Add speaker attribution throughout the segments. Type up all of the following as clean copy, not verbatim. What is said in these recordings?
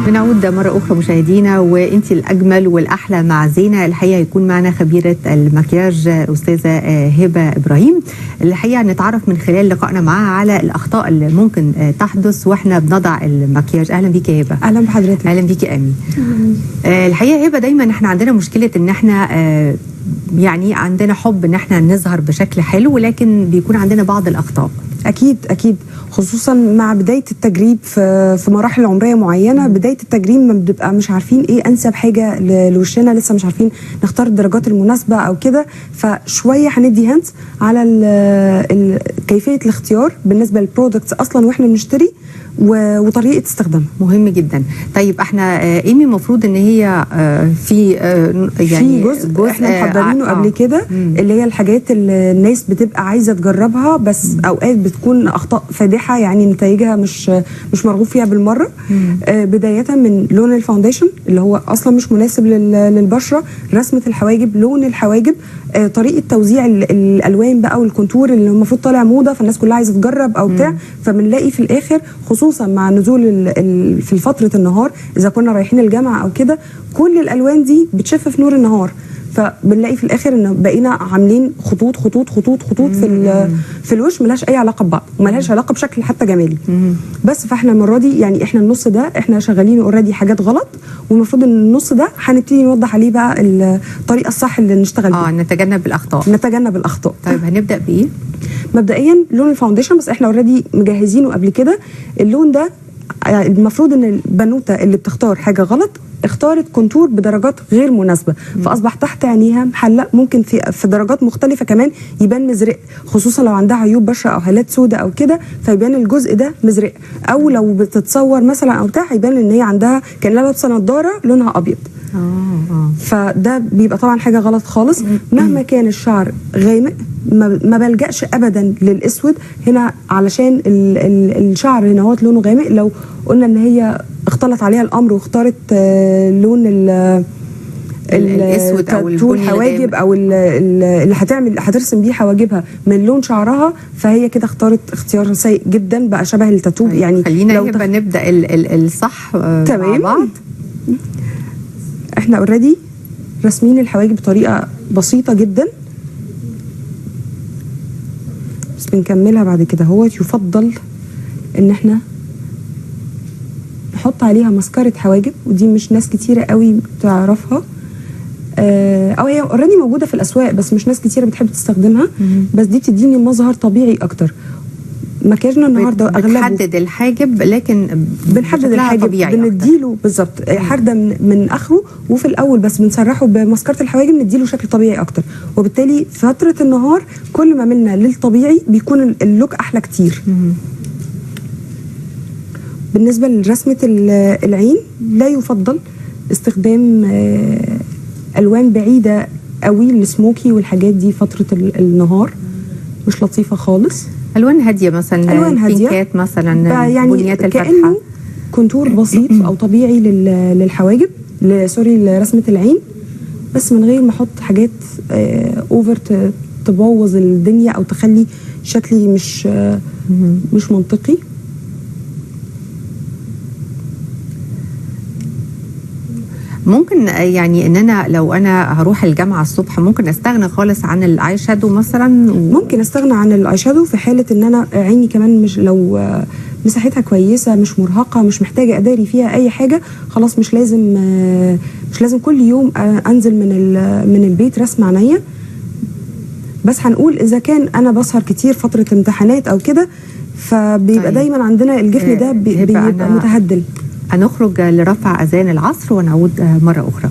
Speaker 1: بنعود مرة أخرى مشاهدينا، وأنت الأجمل والأحلى مع زينة. الحقيقة يكون معنا خبيرة المكياج أستاذة هبة إبراهيم. الحقيقة نتعرف من خلال لقائنا معها على الأخطاء اللي ممكن تحدث وإحنا بنضع المكياج. أهلا بيك يا هبة.
Speaker 2: أهلا بحضرتك.
Speaker 1: أهلا بيك يا أمي. الحقيقة هبة دايما إحنا عندنا مشكلة إن إحنا يعني عندنا حب إن إحنا نظهر بشكل حلو، ولكن بيكون عندنا بعض الأخطاء.
Speaker 2: أكيد خصوصا مع بداية التجريب في مراحل عمرية معينة. بداية التجريب ما بنبقى مش عارفين إيه أنسب حاجة لوشنا، لسه مش عارفين نختار الدرجات المناسبة أو كده، فشوية هندي هنت على كيفية الاختيار بالنسبة للبرودكتس أصلا وإحنا بنشتري وطريقة استخدامها.
Speaker 1: مهم جدا. طيب احنا ايمي المفروض ان هي في
Speaker 2: يعني في جزء احنا محضرينه قبل كده، اللي هي الحاجات اللي الناس بتبقى عايزه تجربها، بس اوقات بتكون اخطاء فادحه، يعني نتائجها مش مرغوب فيها بالمره. بدايه من لون الفاونديشن اللي هو اصلا مش مناسب للبشره، رسمه الحواجب، لون الحواجب، طريقه توزيع الالوان بقى والكونتور اللي المفروض طالع موضه فالناس كلها عايزه تجرب او بتاع، فبنلاقي في الاخر خصوصا مع نزول في فتره النهار اذا كنا رايحين الجامعه او كده، كل الالوان دي بتشف في نور النهار، فبنلاقي في الاخر ان بقينا عاملين خطوط خطوط خطوط خطوط في الوش ملهاش اي علاقه ببعض وملهاش علاقه بشكل حتى جمالي. بس فاحنا المره دي يعني احنا النص ده احنا شغالين اوريدي حاجات غلط، والمفروض ان النص ده هنبتدي نوضح عليه بقى الطريقه الصح اللي نشتغل بيها.
Speaker 1: نتجنب الاخطاء. طيب هنبدا بايه؟
Speaker 2: مبدئيا لون الفاونديشن، بس احنا اوريدي مجهزينه قبل كده. اللون ده المفروض ان البنوته اللي بتختار حاجه غلط اختارت كونتور بدرجات غير مناسبه، فاصبح تحت عينيها محلق، ممكن في درجات مختلفه كمان يبان مزرق، خصوصا لو عندها عيوب بشره او هالات سوداء او كده، فيبان الجزء ده مزرق، او لو بتتصور مثلا او بتاع يبان ان هي عندها كانها لابسه نظاره لونها ابيض. فده بيبقى طبعا حاجه غلط خالص. مهما كان الشعر غامق ما بلجأش ابدا للاسود هنا، علشان الشعر هنا هو لونه غامق. لو قلنا ان هي اختلط عليها الامر واختارت لون
Speaker 1: الاسود او
Speaker 2: الحواجب او اللي هترسم بيه حواجبها من لون شعرها، فهي كده اختارت اختيار سيء جدا، بقى شبه التاتو. يعني
Speaker 1: خلينا نبدا الصح مع بعض.
Speaker 2: احنا اوريدي راسمين الحواجب بطريقه بسيطه جدا، بس بنكملها بعد كده. هو يفضل ان احنا نحط عليها مسكره حواجب، ودي مش ناس كتيره قوي تعرفها، او هي اوريدي موجوده في الاسواق بس مش ناس كتيره بتحب تستخدمها، بس دي بتديني مظهر طبيعي اكتر. مكياجنا النهارده اغلبه
Speaker 1: بنحدد الحاجب، لكن
Speaker 2: بنديله بالظبط حرده من اخره، وفي الاول بس بنسرحه بمسكره الحواجب نديله شكل طبيعي اكتر، وبالتالي فتره النهار كل ما ملنا للطبيعي بيكون اللوك احلى كتير. بالنسبه لرسمه العين لا يفضل استخدام الوان بعيده قوي، السموكي والحاجات دي فتره النهار مش لطيفه خالص.
Speaker 1: الوان هاديه مثلا، الوان هاديه مثلا،
Speaker 2: يعني بنيات الفاتحه، كأنه كونتور بسيط او طبيعي للحواجب، لرسمه العين، بس من غير ما احط حاجات اوفر تبوظ الدنيا او تخلي شكلي مش منطقي.
Speaker 1: ممكن يعني ان انا لو انا هروح الجامعه الصبح ممكن استغنى خالص عن الاي شادو مثلا،
Speaker 2: ممكن استغنى عن الاي شادو في حاله ان انا عيني كمان مش لو مساحتها كويسه، مش مرهقه، مش محتاجه اداري فيها اي حاجه، خلاص مش لازم كل يوم انزل من البيت رسم عينيا. بس هنقول اذا كان انا بسهر كتير فتره امتحانات او كده، فبيبقى دايما عندنا الجفن ده بيبقى متهدل.
Speaker 1: هنخرج لرفع أذان العصر ونعود مرة أخرى.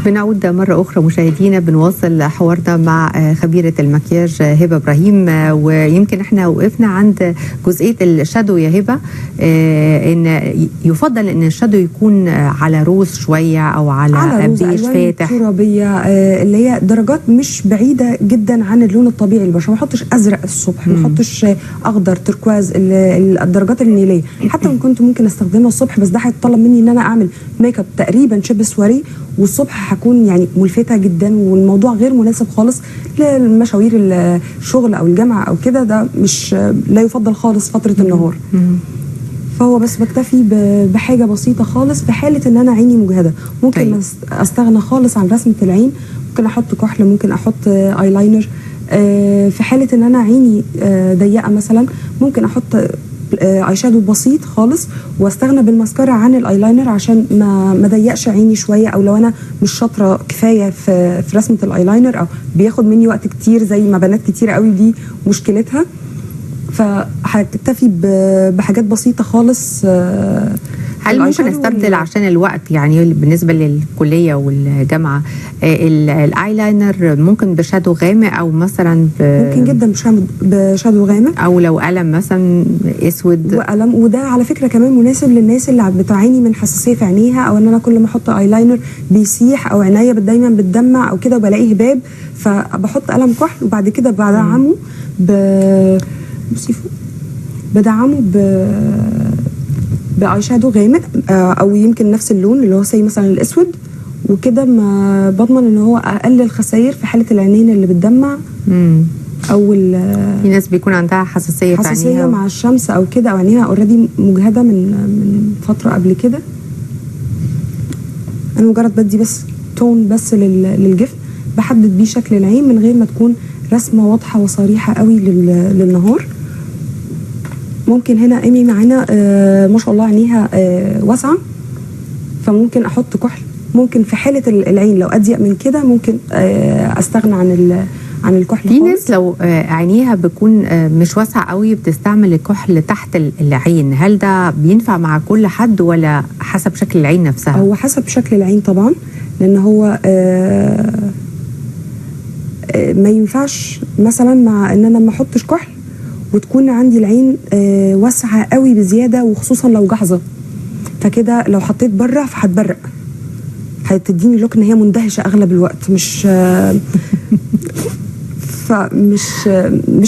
Speaker 1: بنعود مرة أخرى مشاهدينا، بنواصل حوارنا مع خبيرة المكياج هبة إبراهيم، ويمكن احنا وقفنا عند جزئية الشادو يا هبة. إن يفضل إن الشادو يكون على روز شوية أو على بيج فاتح،
Speaker 2: ترابية، اللي هي درجات مش بعيدة جدا عن اللون الطبيعي للبشرة. ما احطش أزرق الصبح، ما احطش أخضر، تركواز، الدرجات النيلية. حتى كنت ممكن استخدمها الصبح، بس ده هيتطلب مني إن أنا أعمل ميك اب تقريبا شبه سواري، والصبح هكون يعني ملفتة جدا، والموضوع غير مناسب خالص للمشاوير الشغل او الجامعة او كده. ده مش لا يفضل خالص فترة النهار. فهو بس بكتفي بحاجة بسيطة خالص في حالة ان انا عيني مجهدة. ممكن استغنى خالص عن رسمة العين، ممكن احط كحل، ممكن احط ايلاينر. في حالة ان انا عيني ضيقة مثلا، ممكن احط اي شادو بسيط خالص، واستغنى بالماسكارا عن الايلاينر عشان ما ضيقش عيني شويه، او لو انا مش شاطره كفايه في رسمه الايلاينر، او بياخد مني وقت كتير زي ما بنات كتير قوي دي مشكلتها. فهتكتفي بحاجات بسيطه خالص.
Speaker 1: هل ممكن استبدل عشان الوقت، يعني بالنسبه للكليه والجامعه، الايلاينر ممكن بشادو غامق، او مثلا
Speaker 2: ممكن جدا بشادو غامق،
Speaker 1: او لو قلم مثلا اسود
Speaker 2: وقلم. وده على فكره كمان مناسب للناس اللي بتعاني من حساسيه في عينيها، او ان انا كل ما احط ايلاينر بيسيح، او عينيا دايما بتدمع او كده وبلاقي هباب، فبحط قلم كحل وبعد كده بدعمه بدعمه باي شادو غامق، او يمكن نفس اللون اللي هو زي مثلا الاسود، وكده ما بضمن ان هو اقلل خسائر في حاله العينين اللي بتدمع. او
Speaker 1: في ناس بيكون عندها حساسيه في عينيها
Speaker 2: مع الشمس او كده، او عينيها اوريدي مجهده من فتره قبل كده. انا مجرد بدي بس تون بس للجفن، بحدد بيه شكل العين من غير ما تكون رسمه واضحه وصريحه قوي للنهار. ممكن هنا ايمي معانا ما شاء الله عينيها واسعه، فممكن احط كحل. ممكن في حاله العين لو اضيق من كده ممكن استغنى عن الكحل.
Speaker 1: في ناس لو عينيها بتكون مش واسعه قوي بتستعمل الكحل تحت العين، هل ده بينفع مع كل حد ولا حسب شكل العين نفسها؟
Speaker 2: هو حسب شكل العين طبعا، لان هو ما ينفعش مثلا مع ان انا ما احطش كحل وتكون عندي العين واسعه قوي بزياده، وخصوصا لو جحظه، فكده لو حطيت بره فهتبرق، هتديني لوك ان هي مندهشه اغلب الوقت، مش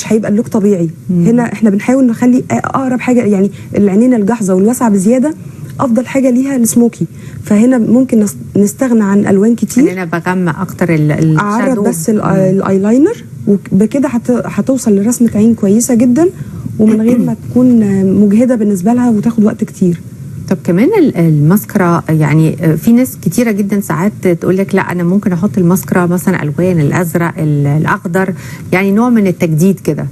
Speaker 2: هيبقى اللوك طبيعي. هنا احنا بنحاول نخلي اقرب حاجه، يعني العينين الجحظه والواسعه بزياده افضل حاجه ليها السموكي، فهنا ممكن نستغنى عن الوان كتير.
Speaker 1: انا بغمق اكتر
Speaker 2: اعرض بس الايلاينر، وبكده هتوصل لرسمه عين كويسه جدا، ومن غير ما تكون مجهده بالنسبه لها وتاخد وقت كتير.
Speaker 1: طب كمان الماسكرا، يعني في ناس كتيرة جدا ساعات تقول لك لا أنا ممكن أحط الماسكرا مثلا ألوان الأزرق الأخضر، يعني نوع من التجديد كده.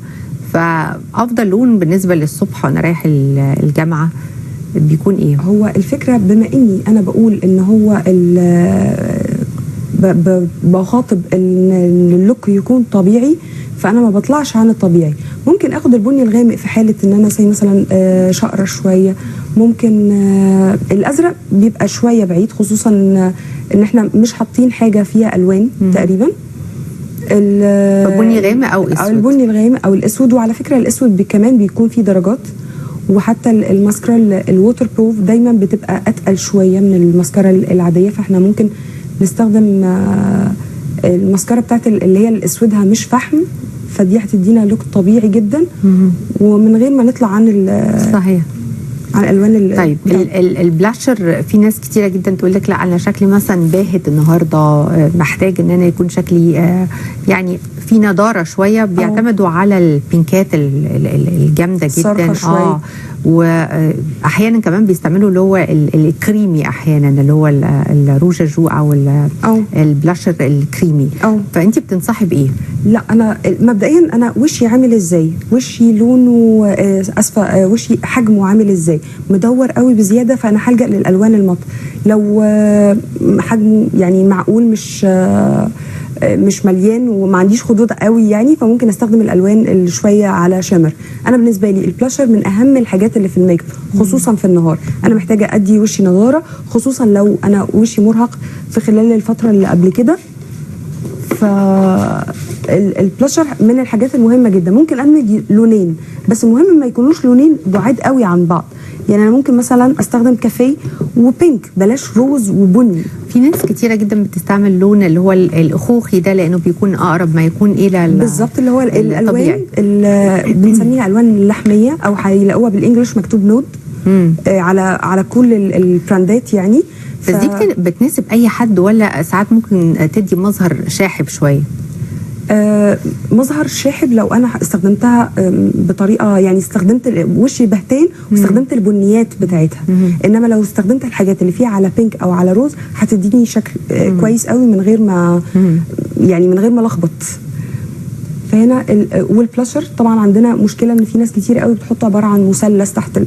Speaker 1: فأفضل لون بالنسبة للصبح وأنا رايح الجامعة بيكون إيه؟
Speaker 2: هو الفكرة بما إني أنا بقول إن هو بخاطب إن اللوك يكون طبيعي، فانا ما بطلعش عن الطبيعي. ممكن اخد البني الغامق في حاله ان انا زي مثلا شقره شويه. ممكن الازرق بيبقى شويه بعيد، خصوصا ان احنا مش حاطين حاجه فيها الوان تقريبا.
Speaker 1: البني غامق او اسود،
Speaker 2: او البني الغامق او الاسود. وعلى فكره الاسود كمان بيكون فيه درجات، وحتى الماسكارا الووتر بروف دايما بتبقى اتقل شويه من الماسكارا العاديه، فاحنا ممكن نستخدم الماسكارا بتاعت اللي هي الاسودها مش فحم، فدي هتدينا لوك طبيعي جدا ومن غير ما نطلع عن
Speaker 1: صحيح
Speaker 2: عن الالوان.
Speaker 1: طيب البلاشر، في ناس كتيره جدا تقول لك لا انا شكلي مثلا باهت النهارده، محتاج ان انا يكون شكلي يعني في نضاره شويه، بيعتمدوا على البينكات الجامده جدا واحيانا كمان بيستعملوا اللي هو الكريمي، احيانا اللي هو الروج جو او البلاشر الكريمي. فانت بتنصحي بايه؟
Speaker 2: لا انا مبدئيا انا وشي عامل ازاي، وشي لونه وشي حجمه عامل ازاي، مدور قوي بزياده، فانا هلجأ للالوان المط. لو حجمه يعني معقول، مش مش مليان وما عنديش خدود قوي يعني، فممكن استخدم الالوان اللي شويه على شمر. انا بالنسبه لي البلاشر من اهم الحاجات اللي في الميك اب، خصوصا في النهار. انا محتاجه ادي وشي نضاره، خصوصا لو انا وشي مرهق في خلال الفتره اللي قبل كده. فالبلاشر من الحاجات المهمه جدا. ممكن ادمج لونين، بس المهم ما يكونوش لونين بعاد قوي عن بعض. يعني انا ممكن مثلا استخدم كافيه وبينك، بلاش روز وبني.
Speaker 1: في ناس كتيره جدا بتستعمل لون اللي هو الاخوخي ده، لانه بيكون اقرب ما يكون الى
Speaker 2: بالظبط، اللي هو الالوان اللي بنسميها الوان اللحميه، او هيلاقوها بالانجلش مكتوب نود على كل البراندات يعني.
Speaker 1: بس دي بتناسب اي حد ولا ساعات ممكن تدي مظهر شاحب شويه؟
Speaker 2: مظهر شاحب لو انا استخدمتها بطريقه، يعني استخدمت وشي بهتان واستخدمت البنيات بتاعتها. انما لو استخدمت الحاجات اللي فيها على بينك او على روز هتديني شكل كويس قوي من غير ما يعني من غير ما لخبط. فهنا والبلاشر طبعا عندنا مشكله ان في ناس كتير قوي بتحط عباره عن مثلث تحت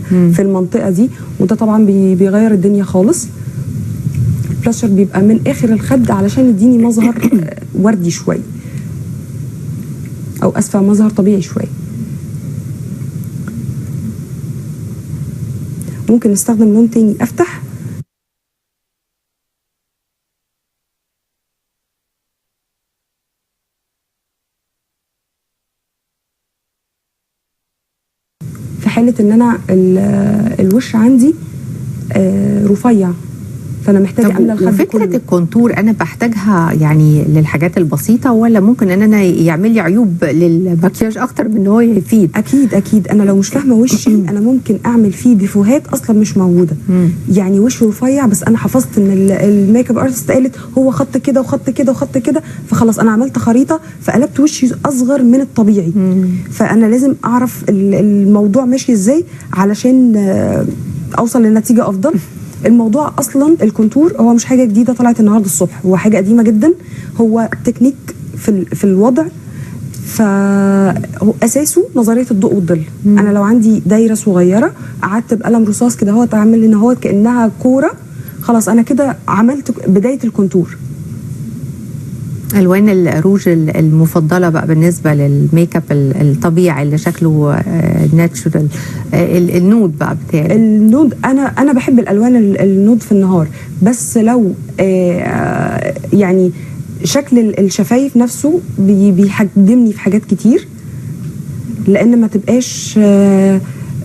Speaker 2: في المنطقه دي، وده طبعا بيغير الدنيا خالص. البلاشر بيبقى من اخر الخد علشان يديني مظهر وردي شويه، او اسفه مظهر طبيعي شويه. ممكن نستخدم لون تاني افتح. في حاله ان انا الوش عندي رفيع، فانا محتاجه املى الخد
Speaker 1: فكره كله. الكونتور انا بحتاجها يعني للحاجات البسيطه، ولا ممكن ان انا يعمل لي عيوب للمكياج اكتر من ان هو يفيد؟
Speaker 2: اكيد انا لو مش فاهمه وشي انا ممكن اعمل فيه ديفوهات اصلا مش موجوده. يعني وشي رفيع بس انا حفظت ان الميك اب ارتست قالت هو خط كده وخط كده وخط كده، فخلاص انا عملت خريطه فقلبت وشي اصغر من الطبيعي. فانا لازم اعرف الموضوع ماشي ازاي علشان اوصل لنتيجه افضل. الموضوع اصلا الكونتور هو مش حاجه جديده طلعت النهارده الصبح، هو حاجه قديمه جدا، هو تكنيك في الوضع. فهو اساسه نظريه الضوء والظل. انا لو عندي دايره صغيره قعدت بقلم رصاص كده اهوت اعمل هنا اهوت كانها كوره، خلاص انا كده عملت بدايه الكونتور.
Speaker 1: الوان الروج المفضله بقى بالنسبه للميك اب الطبيعي اللي شكله ناتشورال، النود بقى بتاعي.
Speaker 2: النود انا بحب الالوان النود في النهار، بس لو يعني شكل الشفايف نفسه بيحجمني في حاجات كتير، لان ما تبقاش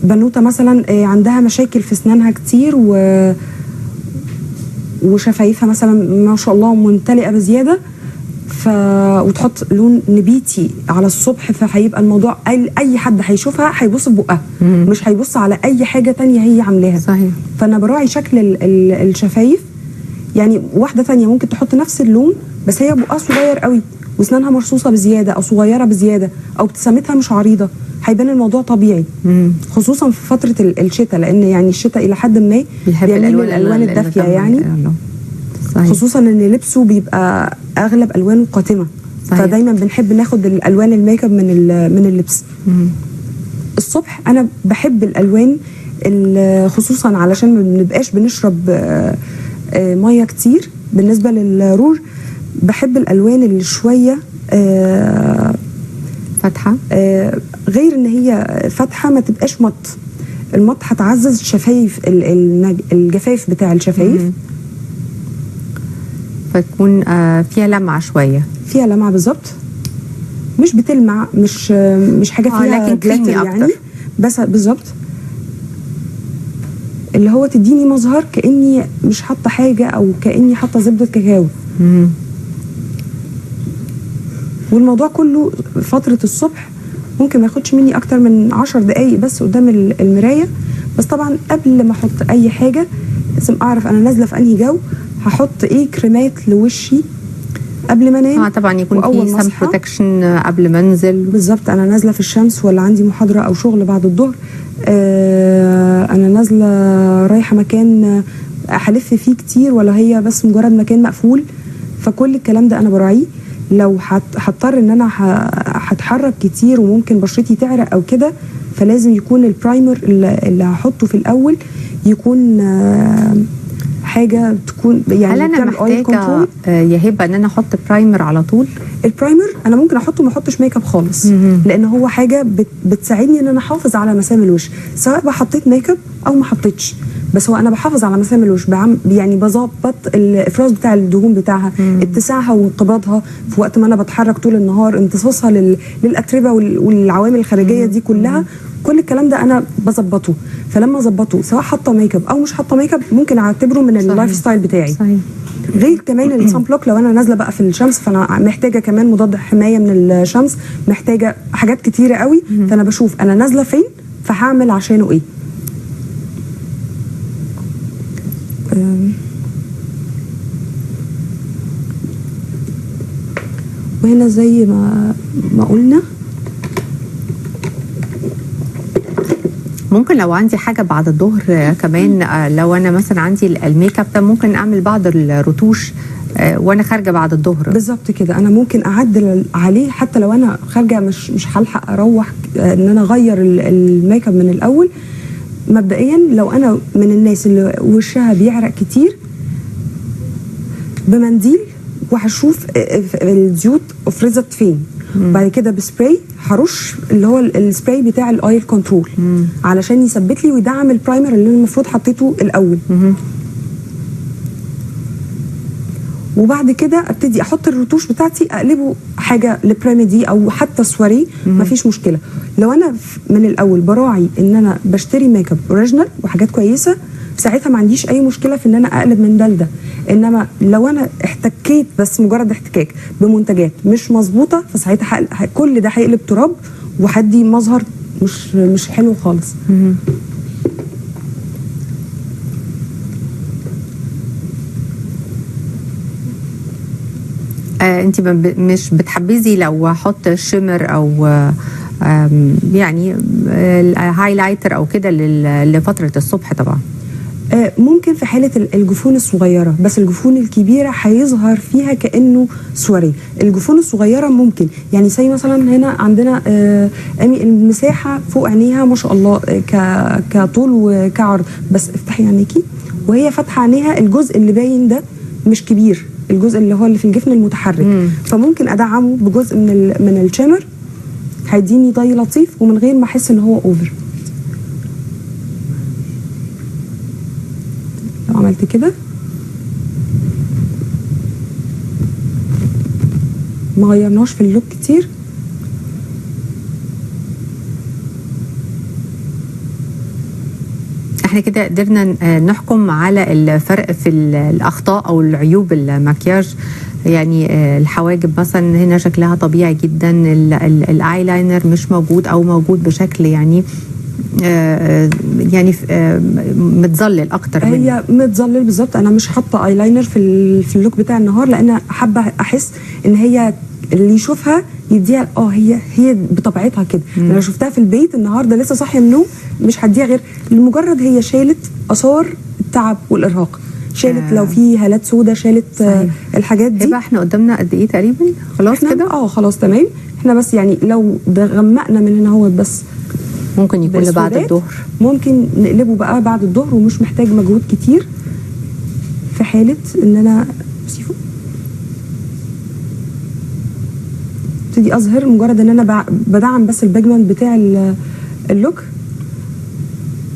Speaker 2: بنوته مثلا عندها مشاكل في اسنانها كتير وشفايفها مثلا ما شاء الله ممتلئه بزياده، وتحط لون نبيتي على الصبح، فهيبقى الموضوع اي حد هيشوفها هيبص ببقها، مش هيبص على اي حاجه تانية هي عاملاها.
Speaker 1: صحيح.
Speaker 2: فانا براعي شكل الشفايف. يعني واحده تانية ممكن تحط نفس اللون بس هي بقها صغير قوي واسنانها مرصوصه بزياده او صغيره بزياده او ابتسامتها مش عريضه، هيبان الموضوع طبيعي. خصوصا في فتره الشتاء، لان يعني الشتاء الى حد ما
Speaker 1: بيحب
Speaker 2: الالوان الدافيه يعني. صحيح. خصوصا ان لبسه بيبقى اغلب الوانه قاتمه. صحيح. فدايما بنحب ناخد الالوان الميك اب من اللبس. الصبح انا بحب الالوان خصوصا علشان ما بنبقاش بنشرب ميه كتير. بالنسبه للروج بحب الالوان اللي شويه
Speaker 1: فاتحه،
Speaker 2: غير ان هي فاتحه ما تبقاش مط. المط هتعزز شفايف الجفاف بتاع الشفايف،
Speaker 1: فتكون فيها لمعه شويه.
Speaker 2: فيها لمعه بالظبط، مش بتلمع، مش حاجه فيها
Speaker 1: لكن كريمي
Speaker 2: يعني أكتر. بس بالظبط اللي هو تديني مظهر كاني مش حاطه حاجه او كاني حاطه زبده كاكاو. والموضوع كله فتره الصبح ممكن ما ياخدش مني اكتر من 10 دقايق بس قدام المرايه. بس طبعا قبل ما احط اي حاجه لازم اعرف انا نازله في انهي جو، هحط ايه كريمات لوشي قبل ما انام.
Speaker 1: طبعا يكون في سان بروتكشن قبل ما انزل.
Speaker 2: بالظبط، انا نازله في الشمس ولا عندي محاضره او شغل بعد الظهر، انا نازله رايحه مكان هلف فيه كتير ولا هي بس مجرد مكان مقفول، فكل الكلام ده انا براعيه. لو هضطر ان انا هتحرك كتير وممكن بشرتي تعرق او كده، فلازم يكون البرايمر اللي هحطه في الاول يكون حاجه تكون يعني
Speaker 1: هل انا محتاجه يا هبه ان انا احط برايمر على طول؟
Speaker 2: البرايمر انا ممكن احطه ما احطش ميك اب خالص، لان هو حاجه بتساعدني ان انا احافظ على مسام الوش، سواء بقى حطيت ميك اب او ما حطيتش، بس هو انا بحافظ على مسام الوش، يعني بظبط الافراز بتاع الدهون بتاعها، اتساعها وانقباضها في وقت ما انا بتحرك طول النهار، امتصاصها للاتربه والعوامل الخارجيه دي كلها. كل الكلام ده انا بظبطه، فلما اظبطه سواء حاطه ميك اب او مش حاطه ميك اب ممكن اعتبره من اللايف ستايل بتاعي. صحيح. غير كمان الصن بلوك، لو انا نازله بقى في الشمس فانا محتاجه كمان مضاد حمايه من الشمس، محتاجه حاجات كتيره قوي، فانا بشوف انا نازله فين فهعمل عشانه ايه. وهنا زي ما قلنا
Speaker 1: ممكن لو عندي حاجه بعد الظهر كمان، لو انا مثلا عندي الميك اب ده ممكن اعمل بعض الرتوش وانا خارجه بعد الظهر.
Speaker 2: بالظبط كده، انا ممكن اعدل عليه حتى لو انا خارجه مش هلحق اروح ان انا اغير الميك اب من الاول. مبدئيا لو انا من الناس اللي وشها بيعرق كتير، بمنديل وهشوف الزيوت افرزت فين، وبعد كده بسبراي هرش اللي هو السبراي بتاع الاويل كنترول علشان يثبت لي ويدعم البرايمر اللي انا المفروض حطيته الاول. وبعد كده ابتدي احط الرتوش بتاعتي، اقلبه حاجه لبريميدي او حتى سواري، مفيش مشكله. لو انا من الاول براعي ان انا بشتري ميك اب اوريجينال وحاجات كويسه، ساعتها ما عنديش اي مشكله في ان انا اقلب من ده لده. انما لو انا احتكيت بس مجرد احتكاك بمنتجات مش مظبوطه، فساعتها كل ده هيقلب تراب وهدي مظهر مش حلو خالص.
Speaker 1: انت مش بتحبذي لو احط شيمر او يعني الهايلايتر او كده لفتره الصبح؟ طبعا
Speaker 2: ممكن في حاله الجفون الصغيره، بس الجفون الكبيره هيظهر فيها كانه سواري. الجفون الصغيره ممكن يعني زي مثلا هنا عندنا المساحه فوق عينيها ما شاء الله كطول وكعرض، بس افتحي عينيكي وهي فاتحه عينيها، الجزء اللي باين ده مش كبير، الجزء اللي هو اللي في الجفن المتحرك، فممكن ادعمه بجزء من الشمر، هيديني ضي لطيف ومن غير ما احس ان هو اوفر. لو عملت كده ما غيرناش في اللوك كتير،
Speaker 1: احنا كده قدرنا نحكم على الفرق في الاخطاء او العيوب المكياج. يعني الحواجب مثلا هنا شكلها طبيعي جدا، الايلاينر مش موجود او موجود بشكل يعني متظلل اكتر.
Speaker 2: هي متظلل بالظبط. انا مش حاطه ايلاينر في اللوك بتاع النهار، لان حابه احس ان هي اللي يشوفها يديها هي بطبيعتها كده. انا شفتها في البيت النهارده لسه صاحيه من النوم، مش هديها غير لمجرد هي شالت اثار التعب والارهاق، شالت لو في هالات سودة، شالت الحاجات دي.
Speaker 1: يبقى احنا قدامنا قد ايه تقريبا؟ خلاص كده
Speaker 2: خلاص تمام. احنا بس يعني لو غمقنا من هنا هو بس
Speaker 1: ممكن يكون بعد الظهر،
Speaker 2: ممكن نقلبه بقى بعد الظهر ومش محتاج مجهود كتير. في حاله ان انا ابتدي اظهر مجرد ان انا بدعم بس البيجمنت بتاع اللوك،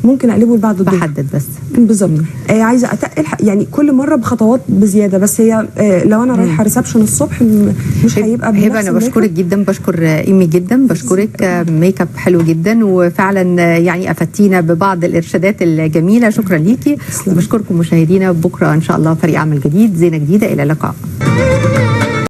Speaker 2: ممكن اقلبه بعد الظهر.
Speaker 1: بحدد بس
Speaker 2: بالظبط. عايزه اتقل يعني كل مره بخطوات بزياده، بس هي لو انا رايحه ريسبشن الصبح مش هيبقى بنفس
Speaker 1: هبه. انا بشكرك جدا، بشكر ايمي جدا، بشكرك. ميك اب حلو جدا، وفعلا يعني افدتينا ببعض الارشادات الجميله. شكرا ليكي، وبشكركم مشاهدينا. بكره ان شاء الله فريق عمل جديد، زينه جديده، الى اللقاء.